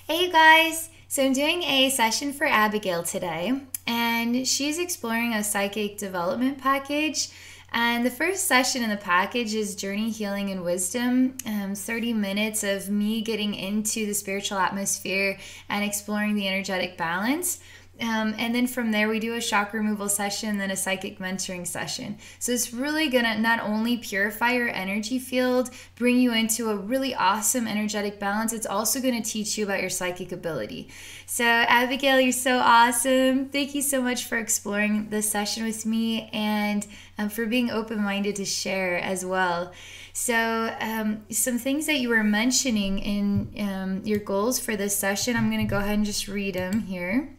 Hey you guys! So I'm doing a session for Abigail today, and she's exploring a psychic development package. And the first session in the package is Journey, Healing, and Wisdom. 30 minutes of me getting into the spiritual atmosphere and exploring the energetic balance. And then from there, we do a chakra removal session, then a psychic mentoring session. So it's really going to not only purify your energy field, bring you into a really awesome energetic balance, it's also going to teach you about your psychic ability. So Abigail, you're so awesome. Thank you so much for exploring this session with me and for being open-minded to share as well. So some things that you were mentioning in your goals for this session, I'm going to go ahead and just read them here.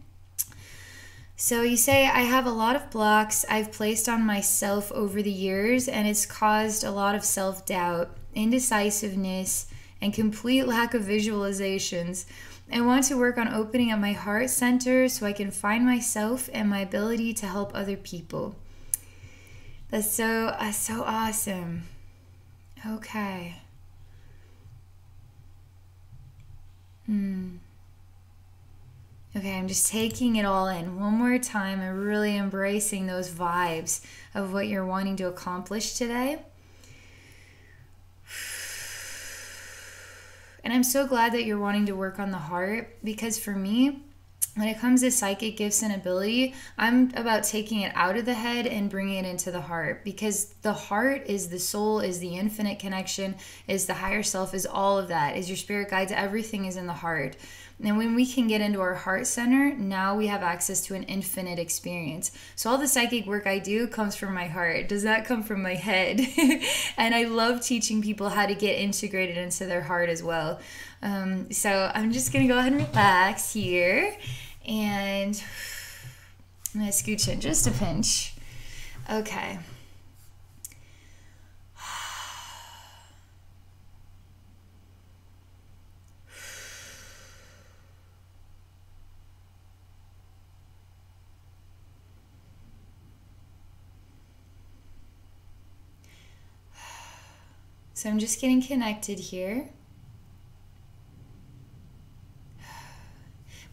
So you say, I have a lot of blocks I've placed on myself over the years, and it's caused a lot of self-doubt, indecisiveness, and complete lack of visualizations. I want to work on opening up my heart center so I can find myself and my ability to help other people. That's so awesome. Okay. Okay, I'm just taking it all in one more time and really embracing those vibes of what you're wanting to accomplish today. And I'm so glad that you're wanting to work on the heart, because for me, when it comes to psychic gifts and ability, I'm about taking it out of the head and bringing it into the heart, because the heart is the soul, is the infinite connection, is the higher self, is all of that, is your spirit guides, everything is in the heart. And when we can get into our heart center, now we have access to an infinite experience. So all the psychic work I do comes from my heart. It does not come from my head. And I love teaching people how to get integrated into their heart as well. So I'm just going to go ahead and relax here. And I'm going to scooch in just a pinch. Okay. So I'm just getting connected here.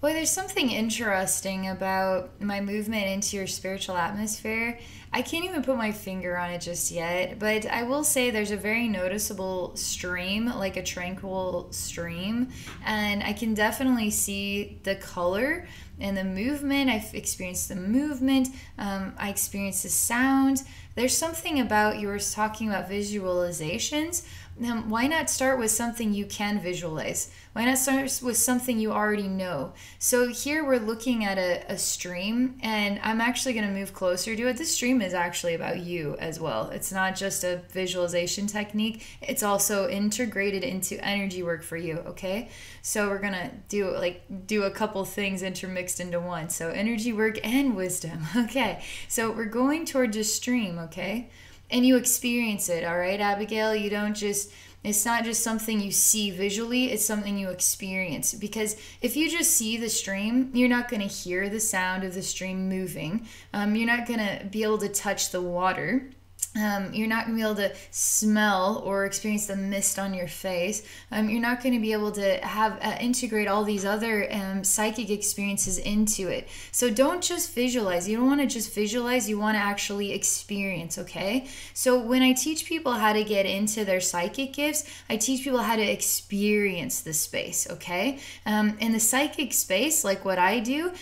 Boy, there's something interesting about my movement into your spiritual atmosphere. I can't even put my finger on it just yet, but I will say there's a very noticeable stream, like a tranquil stream, and I can definitely see the color and the movement. I've experienced the movement. I experienced the sound. There's something about, you were talking about visualizations. Why not start with something you can visualize? Why not start with something you already know? So here we're looking at a stream, and I'm actually going to move closer to it. This stream is actually about you as well. It's not just a visualization technique. It's also integrated into energy work for you, okay? So we're going to do a couple things intermixed into one. So energy work and wisdom. Okay. So we're going towards a stream, okay? And you experience it, all right, Abigail? You don't just, it's not just something you see visually, it's something you experience. Because if you just see the stream, you're not going to hear the sound of the stream moving. You're not going to be able to touch the water. You're not going to be able to smell or experience the mist on your face. You're not going to be able to have integrate all these other psychic experiences into it. So don't just visualize. You don't want to just visualize. You want to actually experience, okay? So when I teach people how to get into their psychic gifts, I teach people how to experience the space, okay? In the psychic space, like what I do,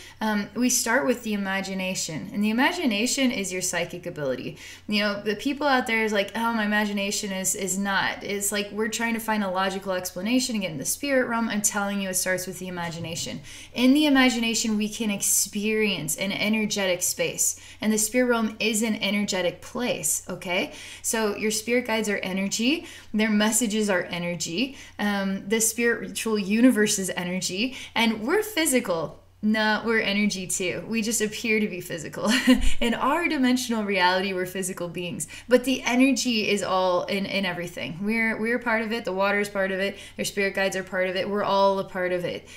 we start with the imagination. And the imagination is your psychic ability. You know, the people out there is like, oh, my imagination is not. It's like we're trying to find a logical explanation to get in the spirit realm. I'm telling you, it starts with the imagination. In the imagination, we can experience an energetic space. And the spirit realm is an energetic place, okay? So your spirit guides are energy. Their messages are energy. The spiritual universe is energy. And we're physical. No, we're energy too. We just appear to be physical. In our dimensional reality, we're physical beings. But the energy is all in everything. We're part of it. The water is part of it. Our spirit guides are part of it. We're all a part of it.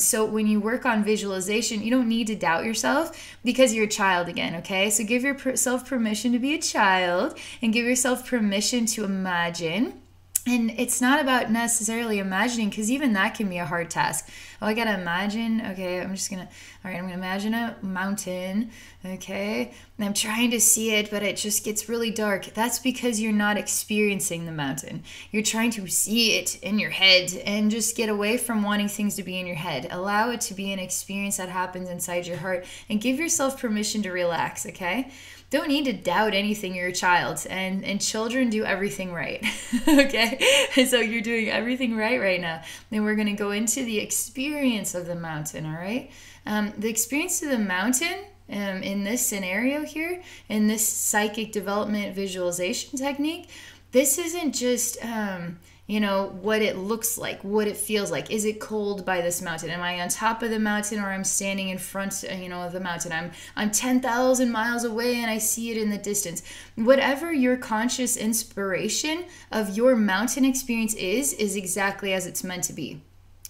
So when you work on visualization, you don't need to doubt yourself because you're a child again, okay? So give yourself permission to be a child and give yourself permission to imagine And it's not about necessarily imagining, because even that can be a hard task. Oh, I gotta imagine. Okay, I'm gonna imagine a mountain. Okay, and I'm trying to see it, but it just gets really dark. That's because you're not experiencing the mountain. You're trying to see it in your head, and just get away from wanting things to be in your head. Allow it to be an experience that happens inside your heart, and give yourself permission to relax, okay? Don't need to doubt anything. You're a child, and children do everything right. Okay, and so you're doing everything right now. Then we're going to go into the experience of the mountain. All right, the experience of the mountain in this scenario here, in this psychic development visualization technique, this isn't just what it looks like, what it feels like. Is it cold by this mountain? Am I on top of the mountain, or I'm standing in front, of the mountain? I'm 10,000 miles away and I see it in the distance. Whatever your conscious inspiration of your mountain experience is exactly as it's meant to be.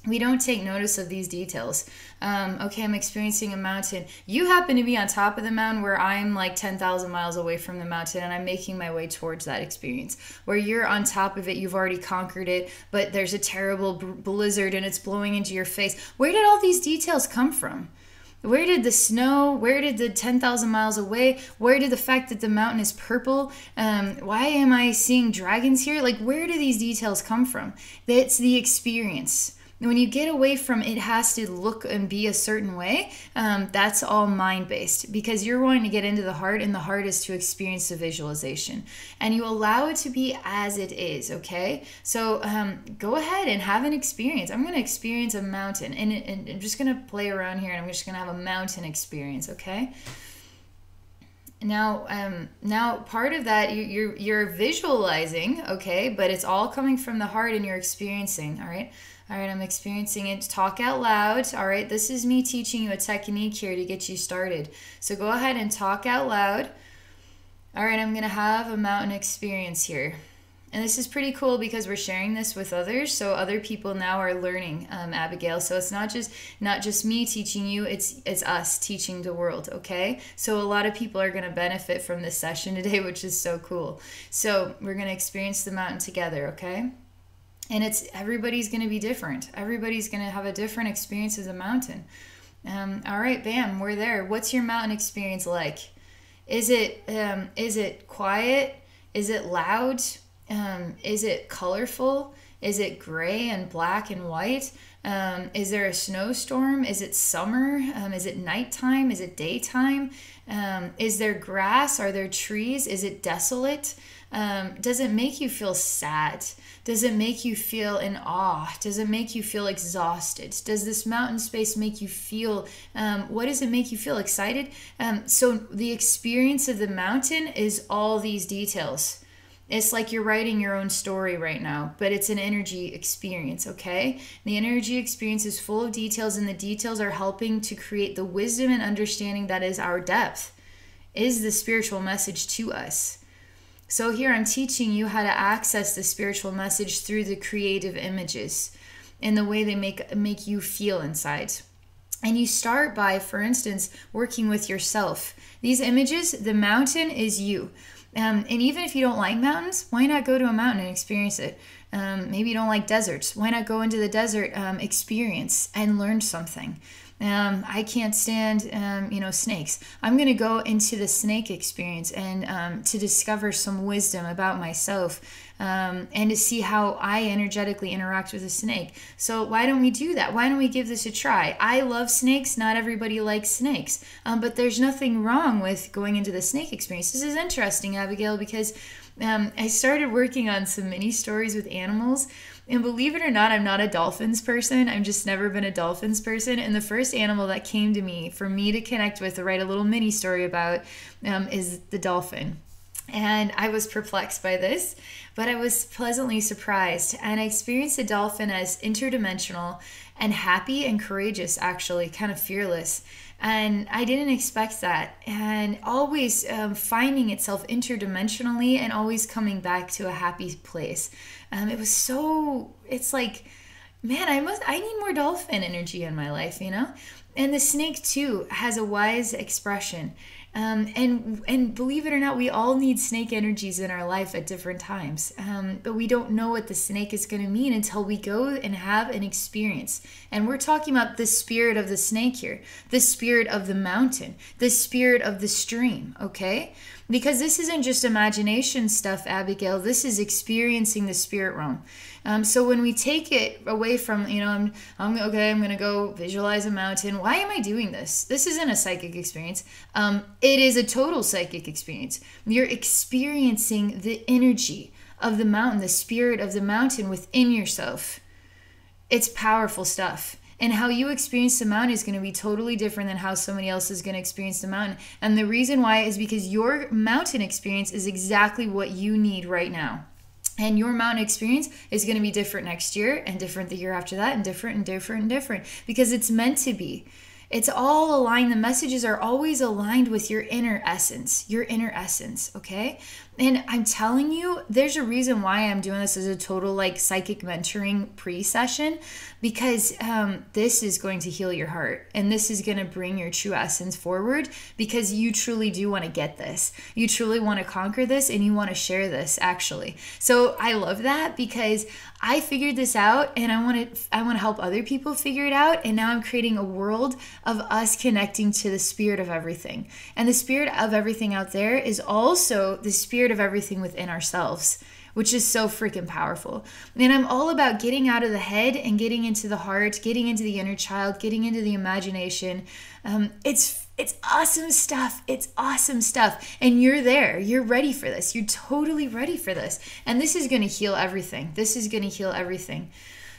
We don't take notice of these details. Okay, I'm experiencing a mountain. You happen to be on top of the mountain, where I'm like 10,000 miles away from the mountain, and I'm making my way towards that experience. Where you're on top of it, you've already conquered it, but there's a terrible blizzard and it's blowing into your face. Where did all these details come from? Where did the snow, where did the 10,000 miles away, where did the fact that the mountain is purple, why am I seeing dragons here? Like, where do these details come from? It's the experience. When you get away from it has to look and be a certain way, that's all mind-based, because you're wanting to get into the heart, and the heart is to experience the visualization. And you allow it to be as it is, okay? So go ahead and have an experience. I'm going to experience a mountain, and I'm just going to play around here, and I'm just going to have a mountain experience, okay? Now part of that, you're visualizing, okay, but it's all coming from the heart, and you're experiencing, all right? All right, I'm experiencing it. Talk out loud. All right, this is me teaching you a technique here to get you started. So go ahead and talk out loud. All right, I'm going to have a mountain experience here. And this is pretty cool because we're sharing this with others. So other people now are learning, Abigail. So it's not just me teaching you, it's us teaching the world, okay? So a lot of people are going to benefit from this session today, which is so cool. So we're going to experience the mountain together, okay? And everybody's going to be different. Everybody's going to have a different experience of the mountain. All right, bam, we're there. What's your mountain experience like? Is it quiet? Is it loud? Is it colorful? Is it gray and black and white? Is there a snowstorm? Is it summer? Is it nighttime? Is it daytime? Is there grass? Are there trees? Is it desolate? Does it make you feel sad? Does it make you feel in awe? Does it make you feel exhausted? Does this mountain space make you feel, what does it make you feel? Excited? So the experience of the mountain is all these details. It's like you're writing your own story right now, but it's an energy experience, okay? The energy experience is full of details, and the details are helping to create the wisdom and understanding that is our depth, is the spiritual message to us. So here I'm teaching you how to access the spiritual message through the creative images and the way they make you feel inside. And you start by, for instance, working with yourself. These images, the mountain is you. And even if you don't like mountains, why not go to a mountain and experience it? Maybe you don't like deserts. Why not go into the desert experience and learn something? I can't stand, snakes. I'm going to go into the snake experience and to discover some wisdom about myself and to see how I energetically interact with a snake. So why don't we do that? Why don't we give this a try? I love snakes. Not everybody likes snakes. But there's nothing wrong with going into the snake experience. This is interesting, Abigail, because I started working on some mini stories with animals. And believe it or not, I'm not a dolphins person. I've just never been a dolphins person. And the first animal that came to me for me to connect with, to write a little mini story about, is the dolphin. And I was perplexed by this, but I was pleasantly surprised. And I experienced the dolphin as interdimensional and happy and courageous, actually, kind of fearless. And I didn't expect that. And always finding itself interdimensionally and always coming back to a happy place. It's like, man, I need more dolphin energy in my life, you know? And the snake too has a wise expression. And believe it or not, we all need snake energies in our life at different times. But we don't know what the snake is going to mean until we go and have an experience. And we're talking about the spirit of the snake here, the spirit of the mountain, the spirit of the stream, okay? Because this isn't just imagination stuff, Abigail. This is experiencing the spirit realm. So when we take it away from, I'm going to go visualize a mountain. Why am I doing this? This isn't a psychic experience. It is a total psychic experience. You're experiencing the energy of the mountain, the spirit of the mountain within yourself. It's powerful stuff. And how you experience the mountain is going to be totally different than how somebody else is going to experience the mountain. And the reason why is because your mountain experience is exactly what you need right now. And your mountain experience is going to be different next year and different the year after that and different and different and different because it's meant to be. It's all aligned. The messages are always aligned with your inner essence, okay? And I'm telling you, there's a reason why I'm doing this as a total psychic mentoring pre-session, because this is going to heal your heart and this is going to bring your true essence forward, because you truly do want to get this. You truly want to conquer this and you want to share this, actually. So I love that because I figured this out and I want to help other people figure it out. And now I'm creating a world of us connecting to the spirit of everything. And the spirit of everything out there is also the spirit of everything within ourselves, which is so freaking powerful. And I'm all about getting out of the head and getting into the heart, getting into the inner child, getting into the imagination. It's awesome stuff. It's awesome stuff. And you're there. You're ready for this. You're totally ready for this. And this is going to heal everything. This is going to heal everything.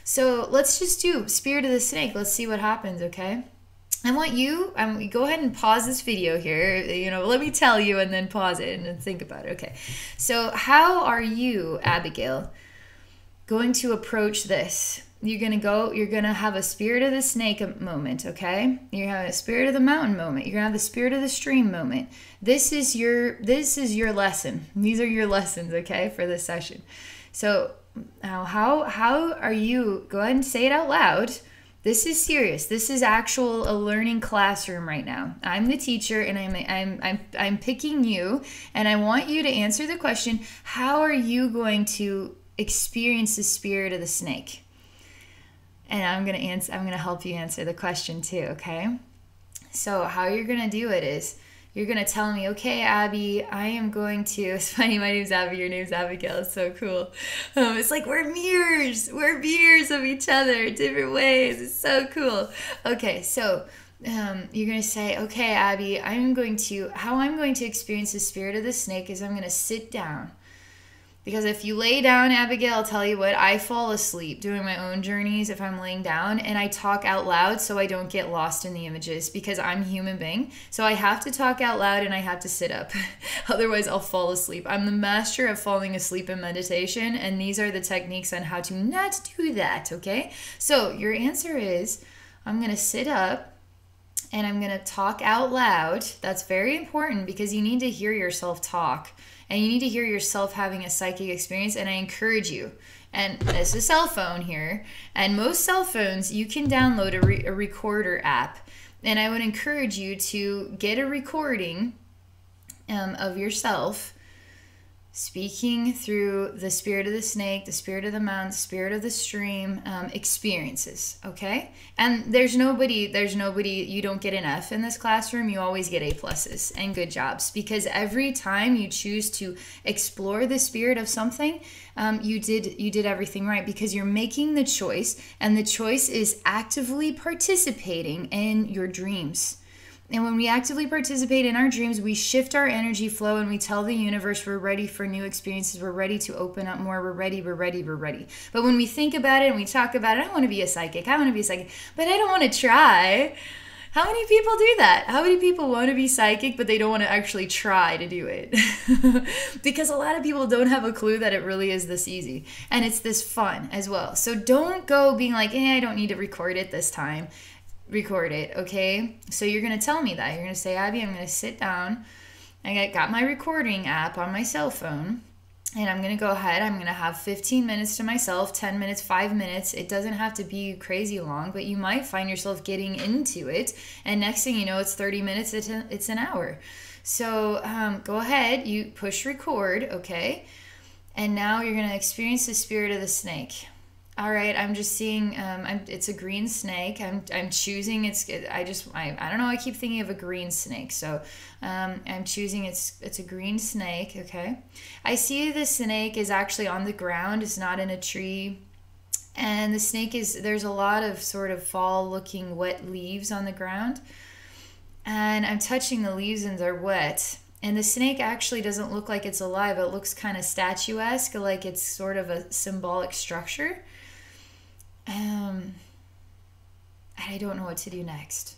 So let's just do Spirit of the Snake. Let's see what happens, okay? I want you, go ahead and pause this video here. Let me tell you and then pause it and then think about it. Okay. So how are you, Abigail, going to approach this? You're going to have a Spirit of the Snake moment, okay? You're having a Spirit of the Mountain moment. You're going to have the Spirit of the Stream moment. This is your lesson. These are your lessons, okay, for this session. So now how are you, go ahead and say it out loud. This is serious. This is a learning classroom right now. I'm the teacher and I'm picking you, and I want you to answer the question, how are you going to experience the Spirit of the Snake? And I'm going to help you answer the question too, okay? So how you're going to do it is you're going to tell me, okay, Abby, I am going to, it's funny, my name's Abby, your name's Abigail, it's so cool. It's like we're mirrors of each other, different ways, it's so cool. Okay, so you're going to say, okay, Abby, how I'm going to experience the Spirit of the Snake is I'm going to sit down. Because if you lay down, Abigail, I'll tell you what, I fall asleep doing my own journeys if I'm laying down, and I talk out loud so I don't get lost in the images, because I'm a human being. So I have to talk out loud and I have to sit up. Otherwise, I'll fall asleep. I'm the master of falling asleep in meditation, and these are the techniques on how to not do that, okay? So your answer is, I'm going to sit up and I'm going to talk out loud. That's very important because you need to hear yourself talk. And you need to hear yourself having a psychic experience, and I encourage you. And it's a cell phone here, and most cell phones, you can download a recorder app. And I would encourage you to get a recording of yourself speaking through the Spirit of the Snake, the Spirit of the Mountain, the Spirit of the Stream experiences, okay? And there's nobody, you don't get an F in this classroom, you always get A+ and good jobs, because every time you choose to explore the spirit of something, you did everything right, because you're making the choice, and the choice is actively participating in your dreams. And when we actively participate in our dreams, we shift our energy flow and we tell the universe we're ready for new experiences. We're ready to open up more. We're ready. But when we think about it and we talk about it, I want to be a psychic. But I don't want to try. How many people do that? How many people want to be psychic, but they don't want to actually try to do it? Because a lot of people don't have a clue that it really is this easy. And it's this fun as well. So don't go being like, I don't need to record it this time. Record it, okay? So you're going to tell me that. You're going to say, Abby, I'm going to sit down. I got my recording app on my cell phone, and I'm going to go ahead. I'm going to have 15 minutes to myself, 10 minutes, 5 minutes. It doesn't have to be crazy long, but you might find yourself getting into it, and next thing you know, it's 30 minutes, it's an hour. So go ahead, you push record, okay? And now you're going to experience the spirit of the snake. All right, I'm just seeing, it's a green snake. I'm choosing, I don't know, I keep thinking of a green snake. So I'm choosing, it's a green snake, okay? I see the snake is actually on the ground. It's not in a tree. And the snake there's a lot of sort of fall looking wet leaves on the ground. And I'm touching the leaves and they're wet. And the snake actually doesn't look like it's alive. It looks kind of statuesque, like it's sort of a symbolic structure. I don't know what to do next.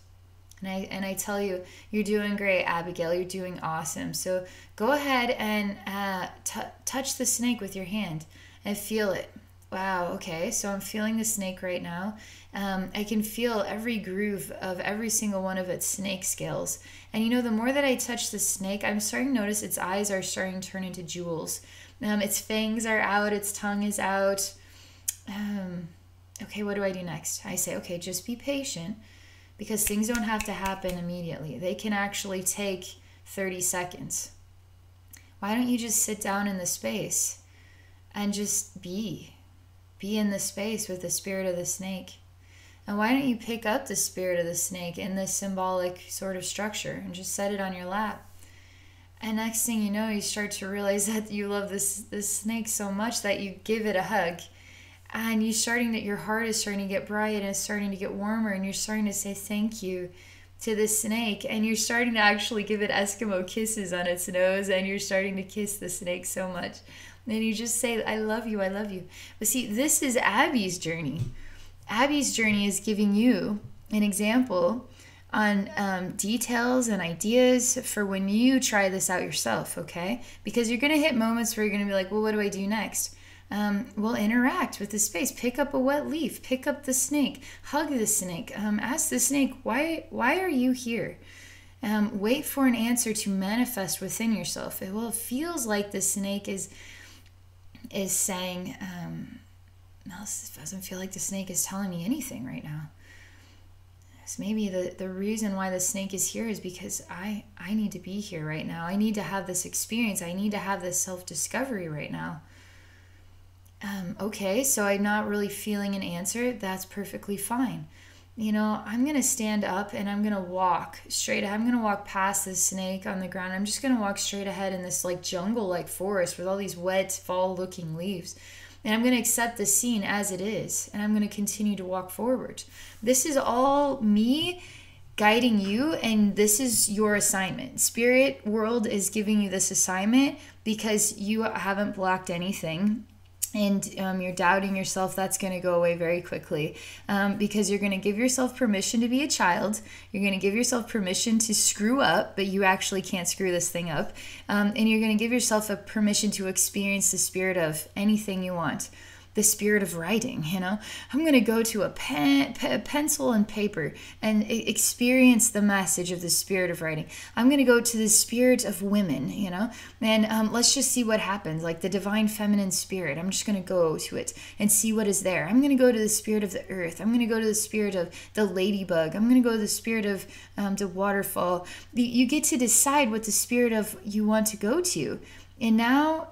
And I tell you, you're doing great, Abigail. You're doing awesome. So go ahead and touch the snake with your hand and feel it. Wow, okay. So I'm feeling the snake right now. I can feel every groove of every single one of its snake scales. And you know, the more that I touch the snake, I'm starting to notice its eyes are starting to turn into jewels. Its fangs are out, its tongue is out. Okay, what do I do next? I say, okay, just be patient, because things don't have to happen immediately. They can actually take 30 seconds. Why don't you just sit down in the space and just be in the space with the spirit of the snake? And why don't you pick up the spirit of the snake in this symbolic sort of structure and just set it on your lap? And next thing you know, you start to realize that you love this snake so much that you give it a hug. And your heart is starting to get bright and it's starting to get warmer, and you're starting to say thank you to the snake, and you're starting to actually give it Eskimo kisses on its nose, and you're starting to kiss the snake so much. And you just say, I love you, I love you. But see, this is Abby's journey. Abby's journey is giving you an example on details and ideas for when you try this out yourself, okay? Because you're going to hit moments where you're going to be like, well, what do I do next? Well, interact with the space. Pick up a wet leaf. Pick up the snake. Hug the snake. Ask the snake, why are you here? Wait for an answer to manifest within yourself. It feels like the snake is saying, no, this doesn't feel like the snake is telling me anything right now. So maybe the reason why the snake is here is because I need to be here right now. I need to have this experience. I need to have this self-discovery right now. Okay, so I'm not really feeling an answer. That's perfectly fine. You know, I'm going to stand up and I'm going to walk straight ahead. I'm going to walk past this snake on the ground. I'm just going to walk straight ahead in this like jungle-like forest with all these wet, fall-looking leaves. And I'm going to accept the scene as it is. And I'm going to continue to walk forward. This is all me guiding you, and this is your assignment. Spirit world is giving you this assignment because you haven't blocked anything. And you're doubting yourself. That's going to go away very quickly because you're going to give yourself permission to be a child. You're going to give yourself permission to screw up, but you actually can't screw this thing up. And you're going to give yourself a permission to experience the spirit of anything you want. The spirit of writing, you know. I'm going to go to a pencil and paper and experience the message of the spirit of writing. I'm going to go to the spirit of women, you know, and let's just see what happens, like the divine feminine spirit. I'm just going to go to it and see what is there. I'm going to go to the spirit of the earth. I'm going to go to the spirit of the ladybug. I'm going to go to the spirit of the waterfall. You get to decide what the spirit of you want to go to. And now,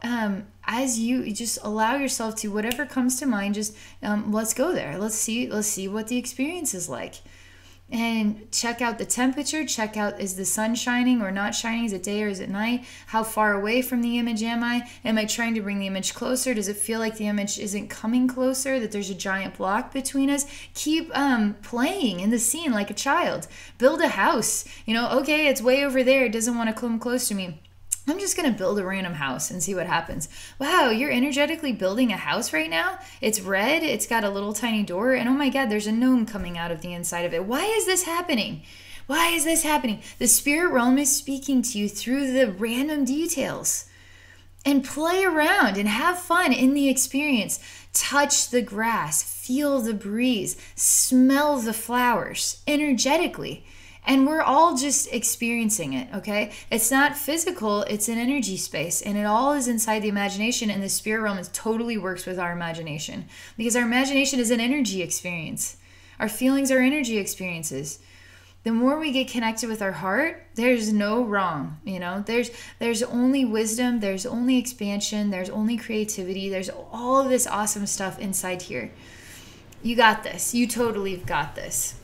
as you just allow yourself to, whatever comes to mind, just let's go there. Let's see what the experience is like. And check out the temperature. Check out, is the sun shining or not shining? Is it day or is it night? How far away from the image am I? Am I trying to bring the image closer? Does it feel like the image isn't coming closer, that there's a giant block between us? Keep playing in the scene like a child. Build a house. You know, okay, it's way over there. It doesn't want to come close to me. I'm just going to build a random house and see what happens. Wow, you're energetically building a house right now? It's red, it's got a little tiny door, and oh my God, there's a gnome coming out of the inside of it. Why is this happening? Why is this happening? The spirit realm is speaking to you through the random details. And play around and have fun in the experience. Touch the grass, feel the breeze, smell the flowers energetically. And we're all just experiencing it, okay? It's not physical, it's an energy space. And it all is inside the imagination, and the spirit realm totally works with our imagination. Because our imagination is an energy experience. Our feelings are energy experiences. The more we get connected with our heart, there's no wrong, you know. There's only wisdom, there's only expansion, there's only creativity, there's all of this awesome stuff inside here. You got this. You totally got this.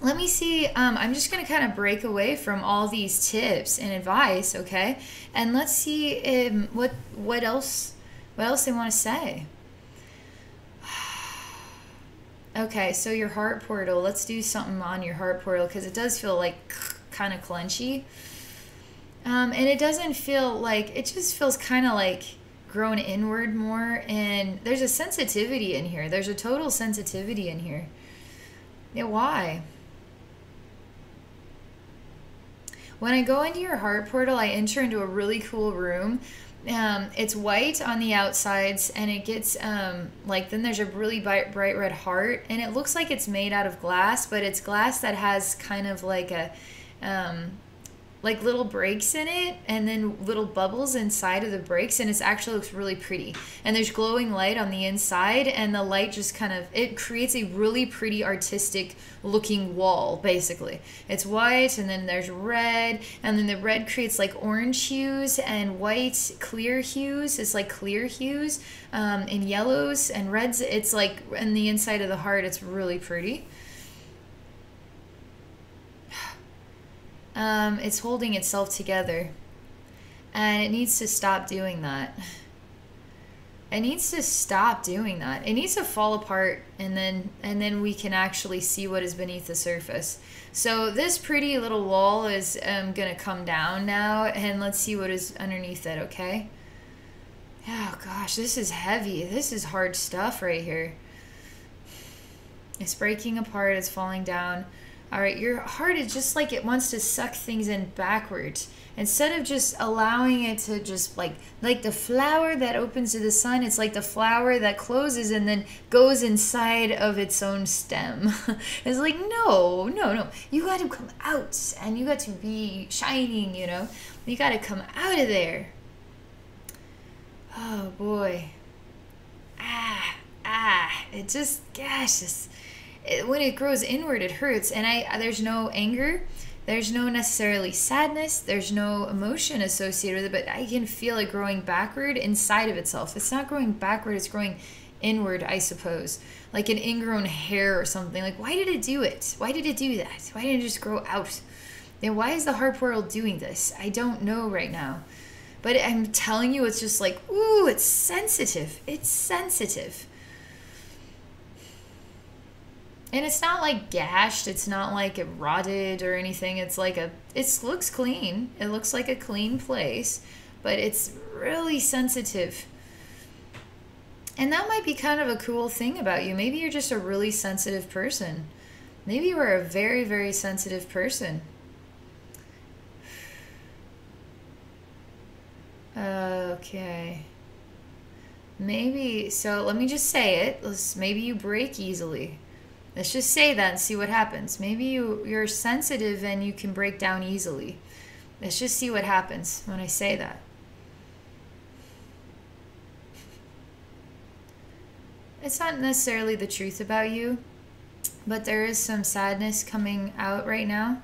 Let me see. I'm just going to kind of break away from all these tips and advice, okay? And let's see what else they want to say. Okay, so your heart portal. Let's do something on your heart portal because it does feel like kind of clenchy. And it doesn't feel like, it just feels kind of like grown inward more. And there's a sensitivity in here. There's a total sensitivity in here. Yeah, why? When I go into your heart portal, I enter into a really cool room. It's white on the outsides, and it gets like, then there's a really bright red heart, and it looks like it's made out of glass, but it's glass that has kind of like a like little breaks in it, and then little bubbles inside of the breaks, and it actually looks really pretty. And there's glowing light on the inside, and the light just kind of, it creates a really pretty artistic looking wall, basically. It's white, and then there's red, and then the red creates like orange hues, and white clear hues. It's like clear hues, and yellows and reds. It's like, in the inside of the heart, it's really pretty. It's holding itself together, and it needs to stop doing that. It needs to stop doing that. It needs to fall apart, and then we can actually see what is beneath the surface. So this pretty little wall is gonna come down now, and let's see what is underneath it. Okay. Oh gosh, this is heavy. This is hard stuff right here. It's breaking apart. It's falling down. All right, your heart is just like, it wants to suck things in backwards. Instead of just allowing it to just like the flower that opens to the sun, it's like the flower that closes and then goes inside of its own stem. It's like, no. You got to come out, and you got to be shining, you know. You got to come out of there. Oh, boy. It just, gosh, when it grows inward, it hurts. And there's no anger, there's no necessarily sadness, there's no emotion associated with it, but I can feel it growing backward inside of itself. It's not growing backward, it's growing inward, I suppose, like an ingrown hair or something. Like, why did it do it? Why did it do that? Why didn't it just grow out? Then why is the heart portal doing this? I don't know right now, but I'm telling you, it's just like, ooh, it's sensitive. It's sensitive. And it's not like gashed, it's not like it rotted or anything. It's like it looks clean. It looks like a clean place, but it's really sensitive. And that might be kind of a cool thing about you. Maybe you're just a really sensitive person. Maybe you are a very, very sensitive person. Okay. Maybe, so let me just say it. Maybe you break easily. Let's just say that and see what happens. Maybe you're sensitive and you can break down easily. Let's just see what happens when I say that. It's not necessarily the truth about you, but there is some sadness coming out right now.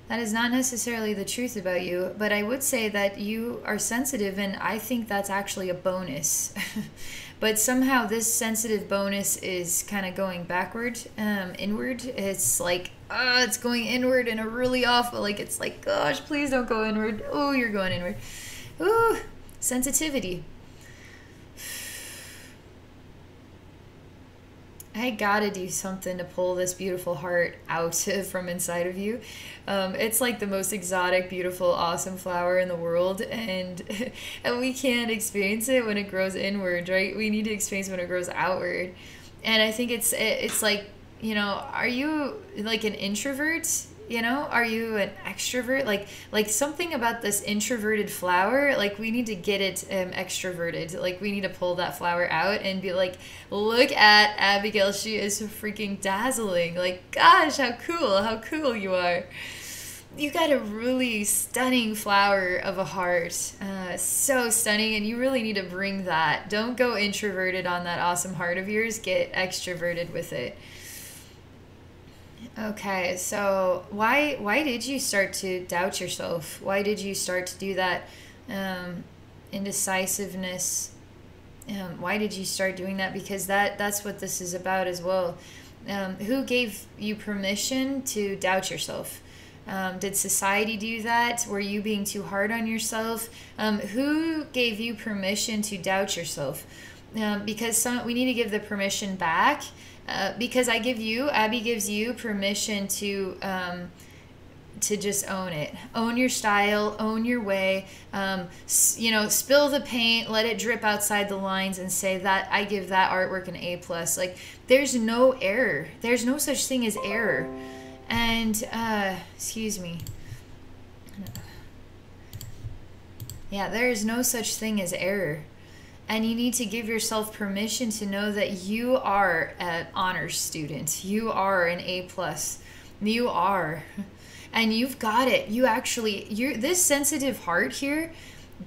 That is not necessarily the truth about you, but I would say that you are sensitive, and I think that's actually a bonus. But somehow this sensitive bonus is kind of going backward, inward. It's like, it's going inward in a really awful, like, it's like, gosh, please don't go inward. Oh, you're going inward. Ooh, sensitivity. I gotta do something to pull this beautiful heart out from inside of you. It's like the most exotic, beautiful, awesome flower in the world, and we can't experience it when it grows inward, right? We need to experience it when it grows outward. And I think it's like, you know, are you like an introvert? You know, are you an extrovert? Like something about this introverted flower, like we need to get it extroverted. Like we need to pull that flower out and be like, look at Abigail, she is freaking dazzling. Like, gosh, how cool you are. You got a really stunning flower of a heart. So stunning, and you really need to bring that. Don't go introverted on that awesome heart of yours. Get extroverted with it. Okay, so why did you start to doubt yourself? Why did you start to do that indecisiveness? Why did you start doing that? Because that's what this is about as well. Who gave you permission to doubt yourself? Did society do that? Were you being too hard on yourself? Who gave you permission to doubt yourself? Because we need to give the permission back. Because Abby gives you permission to just own it, own your style, own your way. Spill the paint, let it drip outside the lines, and say that I give that artwork an A+. Like, there's no error. There's no such thing as error. And excuse me. Yeah, there is no such thing as error. And you need to give yourself permission to know that you are an honors student. You are an A+. You are. And you've got it. This sensitive heart here,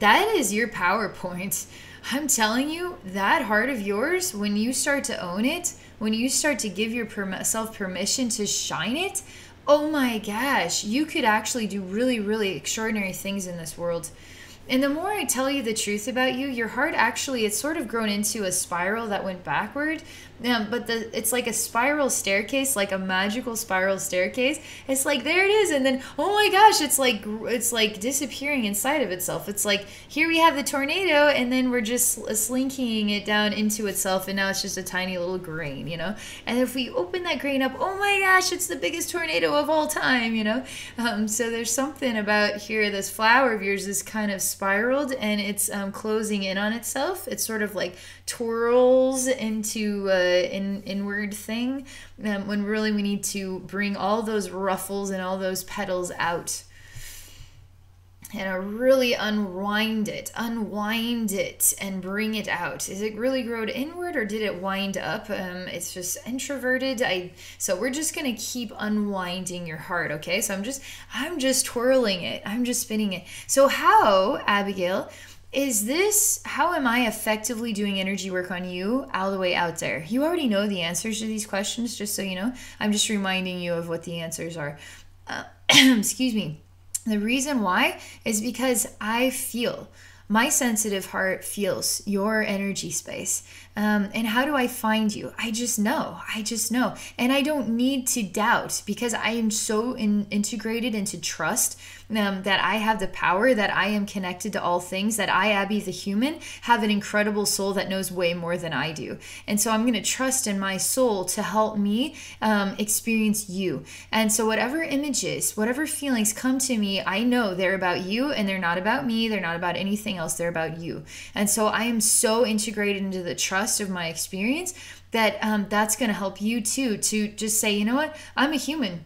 that is your PowerPoint. I'm telling you, that heart of yours, when you start to own it, when you start to give yourself permission to shine it, oh my gosh, you could actually do really, really extraordinary things in this world. And the more I tell you the truth about you, your heart actually, it's sort of grown into a spiral that went backward. But it's like a spiral staircase, like a magical spiral staircase. It's like, there it is. And then, oh my gosh, it's like disappearing inside of itself. It's like, here we have the tornado, and then we're just slinking it down into itself. And now it's just a tiny little grain, And if we open that grain up, oh my gosh, it's the biggest tornado of all time, So there's something about here, this flower of yours is kind of spiraled, and it's closing in on itself. It's sort of like twirls into an inward thing, when really we need to bring all those ruffles and all those petals out and really unwind it and bring it out. Is it really growed inward, or did it wind up? It's just introverted. So we're just gonna keep unwinding your heart, okay? So I'm just twirling it. I'm just spinning it. So how, Abigail, how am I effectively doing energy work on you all the way out there? You already know the answers to these questions, just so you know. I'm just reminding you of what the answers are. Excuse me. The reason why is because my sensitive heart feels your energy space. And how do I find you? I just know. And I don't need to doubt, because I am so integrated into trust that I have the power, that I am connected to all things, that I, Abby the human, have an incredible soul that knows way more than I do. And so I'm going to trust in my soul to help me experience you. And so whatever images, whatever feelings come to me, I know they're about you, and they're not about me. They're not about anything else. They're about you. And so I am so integrated into the trust of my experience that that's going to help you too, to just say, you know what, I'm a human.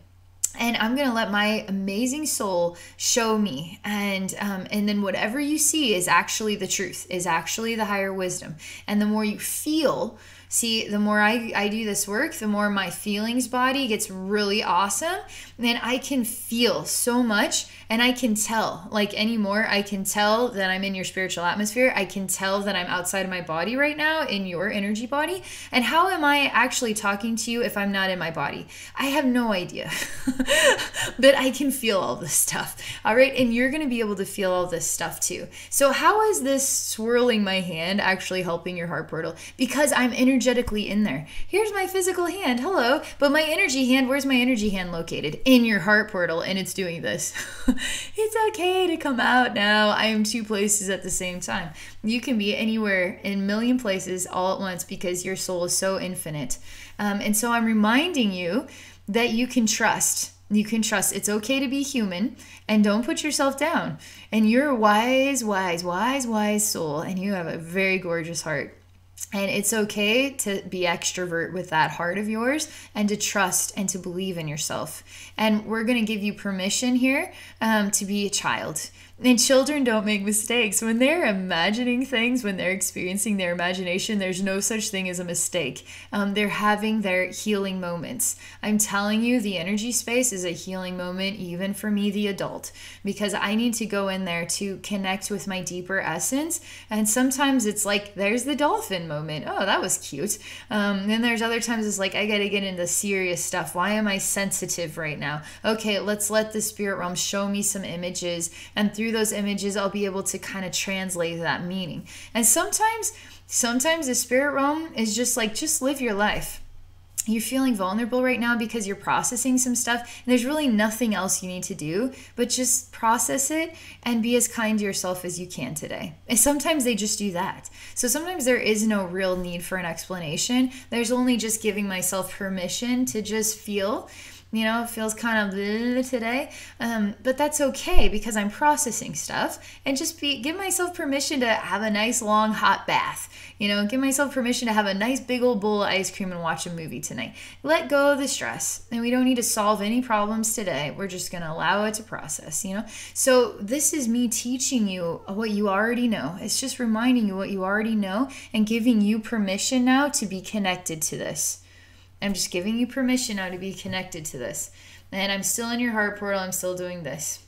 And I'm going to let my amazing soul show me. And then whatever you see is actually the truth, is actually the higher wisdom. And the more you feel, the more I do this work, the more my feelings body gets really awesome. And then I can feel so much, and I can tell, I can tell that I'm in your spiritual atmosphere. I can tell that I'm outside of my body right now, in your energy body. And how am I actually talking to you if I'm not in my body? I have no idea. But I can feel all this stuff. All right. And you're going to be able to feel all this stuff too. So how is this swirling my hand actually helping your heart portal? Because I'm energetically in there. Here's my physical hand. Hello. But my energy hand, where's my energy hand located? In your heart portal. And it's doing this. It's okay to come out now. I am two places at the same time. You can be anywhere in a million places all at once, because your soul is so infinite. And so I'm reminding you that you can trust. You can trust. It's okay to be human, and don't put yourself down. And you're a wise soul, and you have a very gorgeous heart. And it's okay to be extrovert with that heart of yours, and to trust and to believe in yourself. And we're going to give you permission here to be a child. And children don't make mistakes. When they're imagining things, when they're experiencing their imagination, there's no such thing as a mistake. They're having their healing moments. I'm telling you, the energy space is a healing moment, even for me, the adult, because I need to go in there to connect with my deeper essence. And sometimes it's like, there's the dolphin moment. Oh, that was cute. Then there's other times it's like, I got to get into serious stuff. Why am I sensitive right now? Okay, let's let the spirit realm show me some images, and through those images I'll be able to kind of translate that meaning. And sometimes the spirit realm is just like, just live your life. You're feeling vulnerable right now because you're processing some stuff, and there's really nothing else you need to do but just process it and be as kind to yourself as you can today. And sometimes they just do that. So sometimes there is no real need for an explanation. There's only just giving myself permission to just feel. It feels kind of bleh today, but that's okay because I'm processing stuff, and just give myself permission to have a nice long hot bath. Give myself permission to have a nice big old bowl of ice cream and watch a movie tonight. Let go of the stress, and we don't need to solve any problems today. We're just going to allow it to process, So this is me teaching you what you already know. It's just reminding you what you already know and giving you permission now to be connected to this. I'm just giving you permission now to be connected to this. And I'm still in your heart portal. I'm still doing this.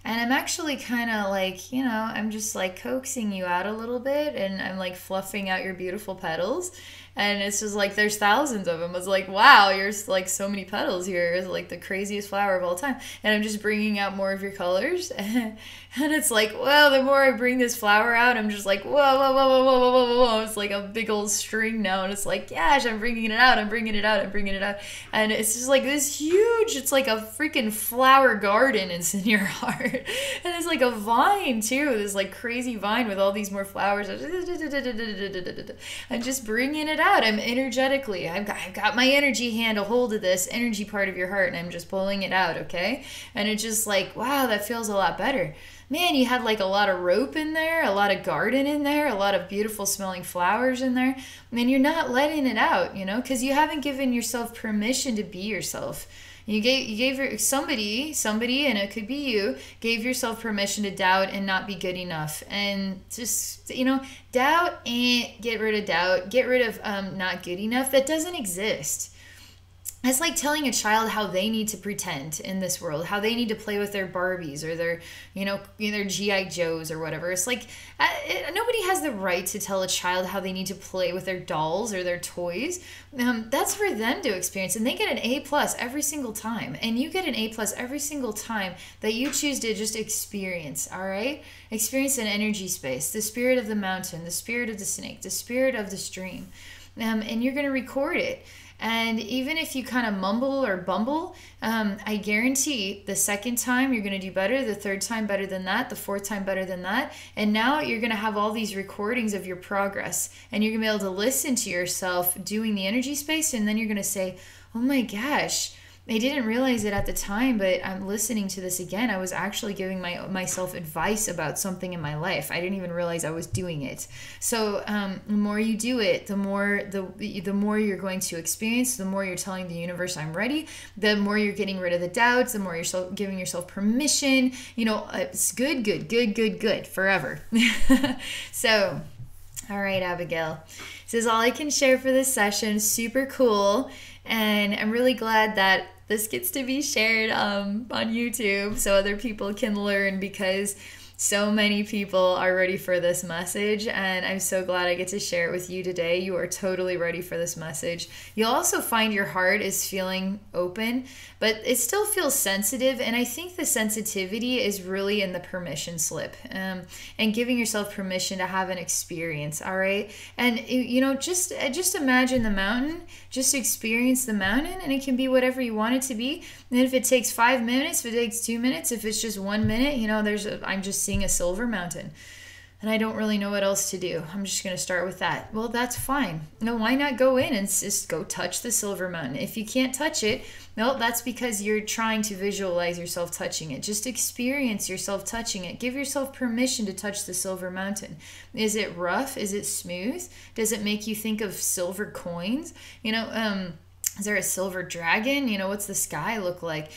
And I'm actually kind of like, I'm just like coaxing you out a little bit, and I'm like fluffing out your beautiful petals. And it's just like, there's thousands of them. It's like, wow, there's like so many petals here. It's like the craziest flower of all time. And I'm just bringing out more of your colors. And it's like, well, the more I bring this flower out, I'm just like, whoa, whoa, whoa, whoa, whoa, whoa, whoa, whoa. It's like a big old string now. And it's like, gosh, I'm bringing it out. I'm bringing it out. I'm bringing it out. And it's just like this huge, it's like a freaking flower garden is in your heart. And it's like a vine too. This like crazy vine with all these more flowers. I'm just bringing it out. I'm energetically, I've got my energy hand a hold of this energy part of your heart, and I'm just pulling it out, okay? And it's just like, wow, that feels a lot better. Man, you had like a lot of rope in there, a lot of garden in there, a lot of beautiful smelling flowers in there, and you're not letting it out, because you haven't given yourself permission to be yourself. You gave somebody, and it could be you, gave yourself permission to doubt and not be good enough. And just, doubt and get rid of doubt, get rid of not good enough. That doesn't exist. It's like telling a child how they need to pretend in this world, how they need to play with their Barbies or their, their G.I. Joes or whatever. It's like nobody has the right to tell a child how they need to play with their dolls or their toys. That's for them to experience, and they get an A+ every single time, and you get an A+ every single time that you choose to just experience. All right, experience an energy space, the spirit of the mountain, the spirit of the snake, the spirit of the stream, and you're going to record it. And even if you kind of mumble or bumble, I guarantee the second time you're going to do better, the third time better than that, the fourth time better than that. And now you're going to have all these recordings of your progress, and you're going to be able to listen to yourself doing the energy space. And then you're going to say, oh my gosh, I didn't realize it at the time, but I'm listening to this again. I was actually giving myself advice about something in my life. I didn't even realize I was doing it. So the more you do it, the more you're going to experience, the more you're telling the universe, I'm ready, the more you're getting rid of the doubts, the more you're giving yourself permission. It's good forever. So, all right, Abigail. This is all I can share for this session. Super cool. And I'm really glad that this gets to be shared on YouTube so other people can learn, because so many people are ready for this message, and I'm so glad I get to share it with you today. You are totally ready for this message. You'll also find your heart is feeling open, but it still feels sensitive, and I think the sensitivity is really in the permission slip, and giving yourself permission to have an experience, all right? And, just imagine the mountain, just experience the mountain, and it can be whatever you want it to be. And if it takes 5 minutes, if it takes 2 minutes, if it's just 1 minute, I'm just seeing a silver mountain, and I don't really know what else to do. I'm just going to start with that. Well, that's fine. No, why not go in and just go touch the silver mountain? If you can't touch it, no, that's because you're trying to visualize yourself touching it. Just experience yourself touching it. Give yourself permission to touch the silver mountain. Is it rough? Is it smooth? Does it make you think of silver coins? Is there a silver dragon? You know, what's the sky look like?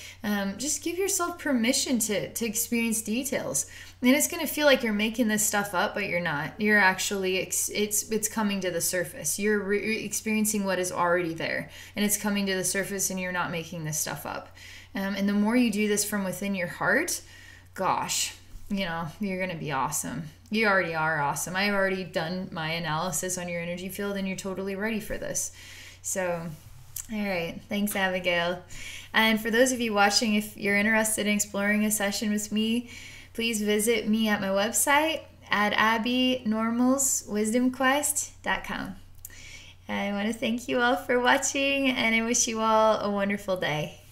Just give yourself permission to experience details. And it's going to feel like you're making this stuff up, but you're not. You're actually, it's coming to the surface. You're experiencing what is already there. And it's coming to the surface, and you're not making this stuff up. And the more you do this from within your heart, gosh, you know, you're going to be awesome. You already are awesome. I've already done my analysis on your energy field, and you're totally ready for this. So... all right. Thanks, Abigail. And for those of you watching, if you're interested in exploring a session with me, please visit me at my website at abbeynormalswisdomquest.com. I want to thank you all for watching, and I wish you all a wonderful day.